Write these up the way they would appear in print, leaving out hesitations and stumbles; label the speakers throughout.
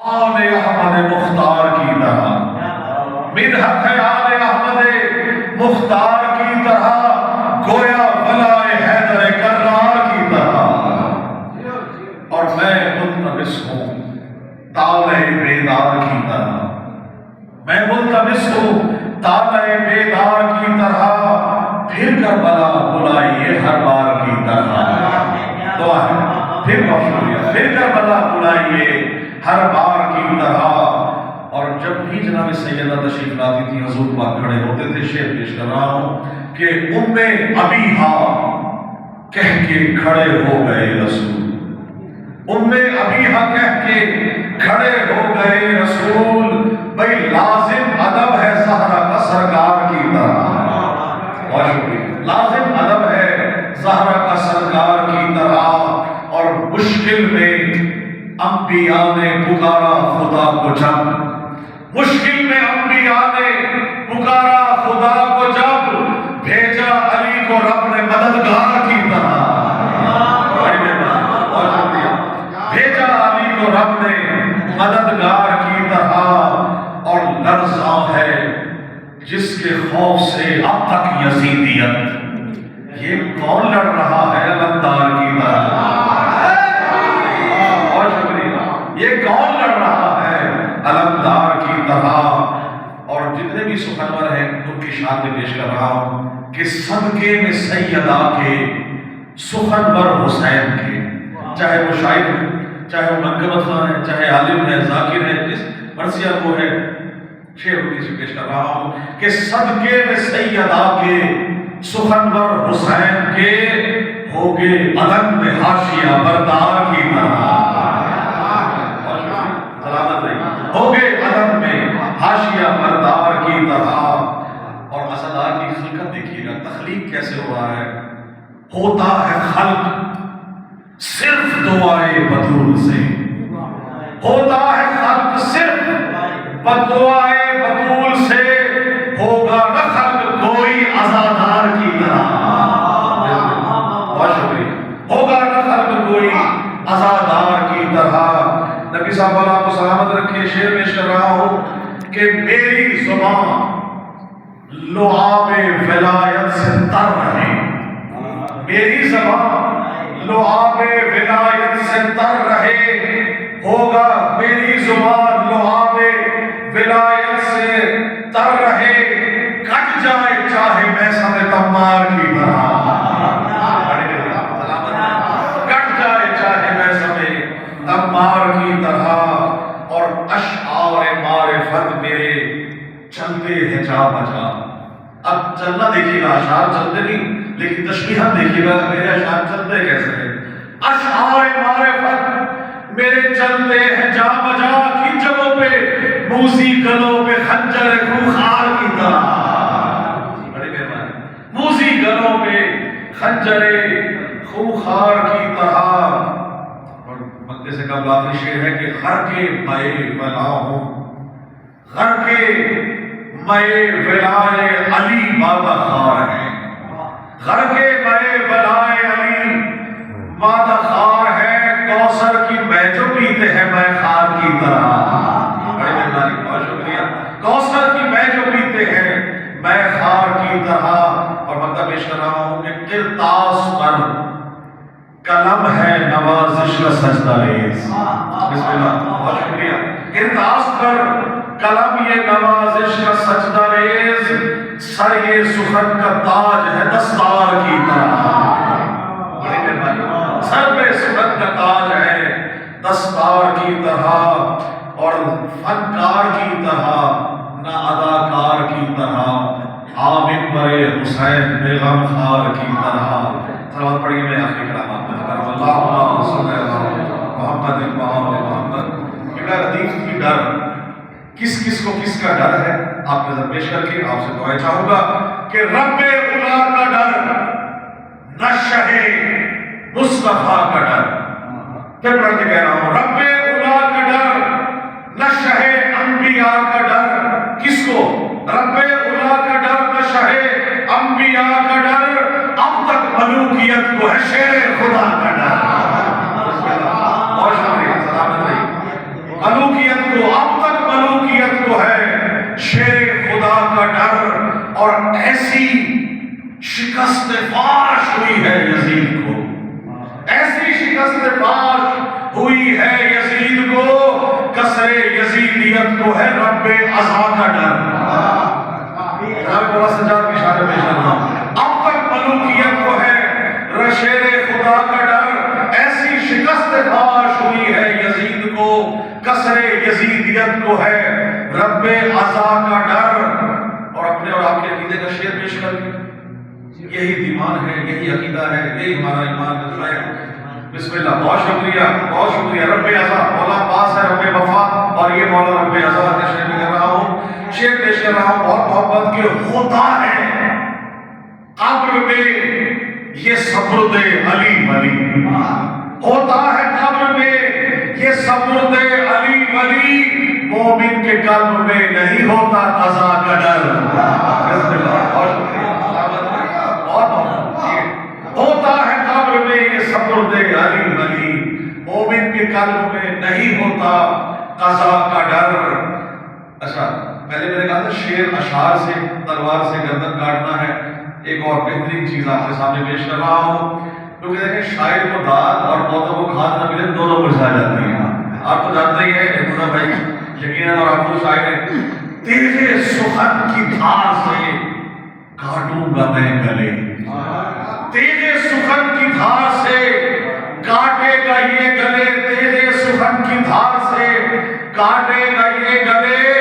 Speaker 1: آل احمد مختار کی طرح، مدحت ہے آل احمد مختار کی طرح، گویا ولائے حیدر کرار کی طرح، اور میں ملتمس ہوں طالع بیدار کی طرح، میں ملتمس ہوں طالع بیدار کی طرح، پھر کربلا بلائیے ہر بار کی طرح، دعا ہے پھر بخشویہ، پھر کربلا بلائیے ہر بار کی طرح۔ اور جب بھی جناب سیدہ تشریف لاتی تھی حضور پاک کھڑے ہوتے تھے، شعر پیش کر رہا ہوں کہ ام ابیہا کہہ کے کھڑے ہو گئے رسول، ام ابیہا کہہ کے کھڑے ہو گئے رسول، بھئی لازم ادب ہے زہرا کا سرکار کی طرح، بہت شکریہ، لازم ادب ہے زہرا کا سرکار کی طرح۔ اور مشکل میں انبیاء نے پکارا خدا کو جب، مشکل میں انبیاء نے پکارا خدا کو جب، بھیجا علی کو رب نے مددگار کی طرح، بھیجا علی کو رب نے مددگار کی طرح۔ اور لرزاں ہے جس کے خوف سے اب تک یزیدیت، یہ کون لڑ رہا ہے علمدار کی طرح، بہت شکریہ، یہ کون لڑ رہا ہے علمدار کی طرح۔ اور جتنے بھی سخنور ہیں ان کی شان میں پیش کر رہا ہوں کہ صدقے میں سیدہ کے سخنور حسین کے، چاہے وہ شاعر ہے، چاہے وہ منقبت خواہ ہے، چاہے عالم ہے، ذاکر ہے، جس مرثیہ وہ ہے، شعر کی پیش کر رہا ہوں کہ صدقے میں سیدہ کے سخنور حسین کے، ہوگے عدن میں حاشیہ بردار کی طرح، سلامت رہی، ہوگے عدن میں حاشیہ بردار کی طرح۔ اور اسدار کی خلقت دیکھیے گا، تخلیق کیسے ہو رہا ہے، ہوتا ہے خلق صرف دعائے بطول سے، ہوتا ہے خلق صرف بدعائے بطول سے، ہوگا نہ خلق کوئی عزادار کی طرح، بہت شکریہ، ہوگا نہ خلق کوئی عزادار کی طرح۔ نبی صاحب اللہ کو سلامت رکھے، شعر پیش کر رہا ہوں کہ میری زبان لعاب ولایت سے تر رہے، میری زبان لعاب ولایت سے تر رہے، ہوگا میری زبان لعاب ولایت سے تر رہے، کٹ جائے چاہے محسن تمار کی طرح، کٹ جائے چاہے محسن تمار کی طرح۔ اور اشعار معرفت میرے چلتے ہیں جا بجا، اب چلنا دیکھیے گا، اشعار چلتے نہیں لیکن تشبیہات دیکھیے گا، میرے اشعار چلتے کیسے ہیں، اشعار معرفت میرے چلتے ہیں جا بجا، کن جگہوں پہ، موسی گلوں پہ خنجر خوخار کی طرح، بڑی مہربانی، موسی گلوں پہ خنجر خوخار کی طرح۔ اور مکتے سے قبل آخری شعر ہے کہ غر کے مئے ولا ہوں، غر کے مئے ولائے علی مادہ خار ہے، غر کے مئے ولائے علی مادہ خار ہے، کوثر کی میں جو پیتے ہیں میں خار کی طرح، بڑی مہربانی، بہت شکریہ، کوثر کی میں جو پیتے ہیں میں خار کی طرح۔ اور مطلب پیش کر رہا ہوں کہ کرتاس پر قلم ہے نوازش کا سجدہ ریز، بسم اللہ، بہت شکریہ، کرتاس پر قلم یہ نوازش کا سجدہ ریز، سر یہ سخن کا تاج ہے دستار کی طرح، بڑی مہربانی، سر پہ سخن کا تاج ہے دستار کی طرح۔ اور فنکار کی طرح نہ اداکار کی طرح، عامر برے حسین بیغم خار کی طرح۔ سلام پڑھیے، میں آخری کلامات میں کروں، اللہم صلی علی محمد محمد۔ قبلہ لطیف کی ڈر، کس کس کو کس کا ڈر ہے، آپ نظر پیش کر کے آپ سے دعائیں چاہوں گا کہ رب اولا کا ڈر، نہ شہ مصطفیٰ کا ڈر، پھر پڑھ کے کہہ رہا ہوں، رب اولا کا ڈر، نہ شہ انبیاء کا ڈر، کس کو، رب اولا کا ڈر، نہ شہ انبیاء کا ڈر، اب تک ملوکیت کو ہے شیر خدا کا ڈر، بہت شکریہ، سلامت رہی، ملوکیت ملوکیت کو، اب تک ملوکیت کو ہے شیر خدا کا ڈر، اور ایسی شکست فاش ہوئی ہے یزید کو، ایسی شکست فاش ہوئی ہے یزید کو، کسر یزیدیت کو ہے رب عزا کا ڈر۔ بولا سجاد کی شان میں اب تک ملوکیت کو ہے شیر خدا کا ڈر، ایسی شکست فاش ہوئی ہے یزید کو، کسر یزیدیت کو ہے رب عزا کا ڈر۔ اور اپنے اور آپ کے عقیدے کا شعر پیش کر یہی ایمان ہے، یہی عقیدہ ہے، یہی ہمارا ایمان ہے۔ بسم اللہ، بہت شکریہ، بہت شکریہ۔ رب عزا مولا پاس ہے، رب وفا، اور یہ مولا رب عزا کے شعر میں کر رہا ہوں، شعر پیش کر رہا ہوں بہت محبت کے۔ ہوتا ہے قبر میں یہ سبرد علی ولی، ہوتا ہے قبر میں یہ سبرد علی ولی، مومن کے قلب میں نہیں ہوتا قضا کا ڈر۔ بسم اللہ، بہت شکریہ، ہوتا ہے قبر میں یہ سبرد علی ولی، مومن کے قلب میں نہیں ہوتا قضا کا ڈر۔ اچھا، پہلے میں نے کہا تھا شیر اشعار سے، تلوار سے گردن کاٹنا ہے۔ ایک اور بہترین چیز آپ کے سامنے پیش کر رہا ہوں، کیونکہ دیکھیں شاعر کو داد اور پودوں کو کھاد نہ ملے دونوں مرجھا جاتی ہیں۔ آپ تو جانتے ہی ہیں ارتضیٰ بھائی یقیناً، اور آپ کو شاعر ہیں، تیرے سخن کی دھار سے کاٹوں گا میں گلے، تیرے سخن کی دھار سے کاٹے گا یہ گلے، تیرے سخن کی دھار سے کاٹے گا یہ گلے،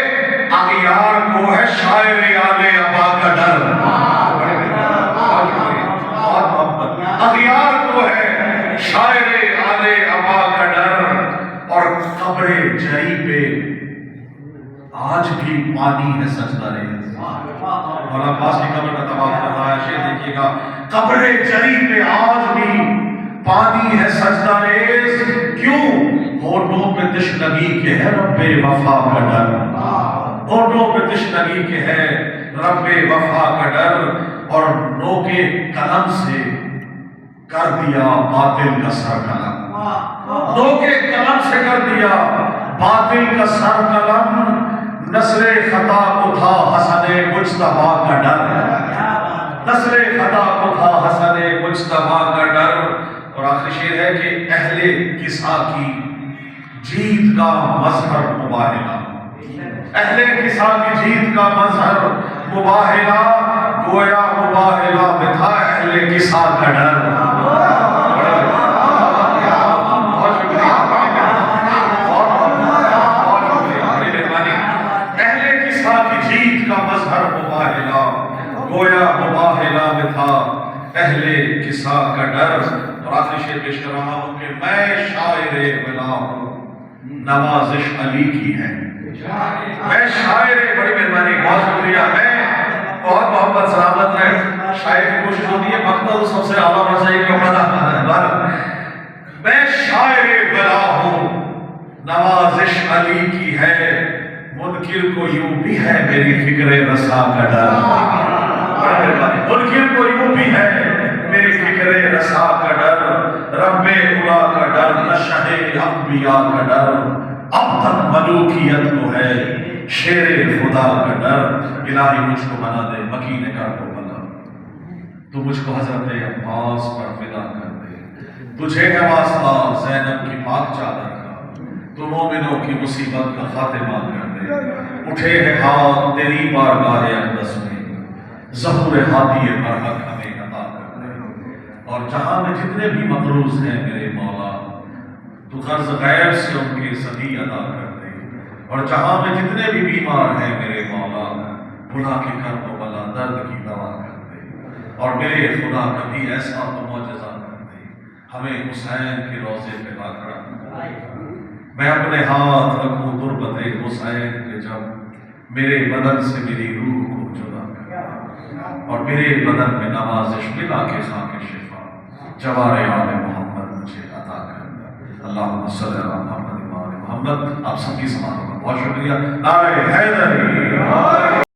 Speaker 1: اغیار کو ہے شاعر آل ابا کا ڈر۔ اغیار کو ہے شاعر آل ابا کا ڈر، اور قبر جری پہ آج بھی پانی ہے سجدہ ریز۔ مولانا عباس کی قبر کا طواف کر رہا ہے، شعر دیکھیے گا، قبر جری پہ آج بھی پانی ہے سجدہ ریز، کیوں؟ ہونٹوں پہ تشنگی کے ہے رب وفا کا ڈر، ہونٹوں پہ تشنگی کے ہے رب وفا کا ڈر، اور نوکے قلم سے کر دیا باطل کا سر قلم، نوکے قلم سے کر دیا باطل کا سر قلم، نسل خطا کو تھا حسن مجتبیٰ کا ڈر، نسل خطا کو تھا حسن مجتبیٰ کا ڈر۔ اور آخری شعر ہے کہ اہل کسا کی جیت کا مظہر مباہلہ، اہل کسا کی جیت کا مظہر مباہلہ، گویا مباہلہ میں تھا اہل کسا کا ڈر۔ بہت شکریہ، بڑی مہربانی۔ اہل کسا کی جیت کا مظہر مباہلہ، گویا مباہلہ میں تھا اہل کسا کا ڈر۔ اور آخری شعر پیش کر رہا ہوں کہ میں شاعر بلا ہوں، نوازش علی کی ہے، میں شاعر، بڑی مہربانی، بہت شکریہ، میں بہت محبت سلامت ہے، شاعر کی کوشش ہوتی ہے مقتل سب سے اعلیٰ رسائی کا پتہ، میں شاعر بلا ہوں، نوازش علی کی ہے، منکر کو یوں بھی ہے میری فکر رسا کا ڈر، منکر کو یوں بھی ہے میری فکر رسا کا ڈر، رب اولا کا ڈر، نشہ انبیاء کا ڈر، اب تک ملوکیت کو ہے شیر خدا کا ڈر۔ الہی مجھ کو بنا دے مکین کر کو بنا، تو مجھ کو حضرت عباس پر فدا کر دے، تجھے ہے واسطہ زینب کی پاک چادر کا، تو مومنوں کی مصیبت کا خاتمہ کر دے، اٹھے ہے ہاتھ تیری بارگاہ اقدس میں، ظہور ہادی برحق ہمیں عطا کر دے، اور جہاں میں جتنے بھی مقروض ہیں میرے مولا، تو قرض غیب سے ان کی صدی ادا کر دے، اور جہاں میں جتنے بھی بیمار ہیں میرے مولا، بلا کے کرب و بلا درد کی دوا کر دے، اور میرے خدا کبھی ایسا تو معجزہ کر دے، ہمیں حسین کے روضے پہ لا کر میں اپنے ہاتھ رکھوں تربت حسین پہ، جب میرے بدن سے میری روح کو جدا کر، اور میرے بدن میں نوازش ملا کے خاک شفا، جوار آل محمد مجھے عطا کر۔ اللہم صلی علی محمد و آل محمد۔ آپ سب کی سماعت کا بہت شکریہ۔ نعرہ حیدری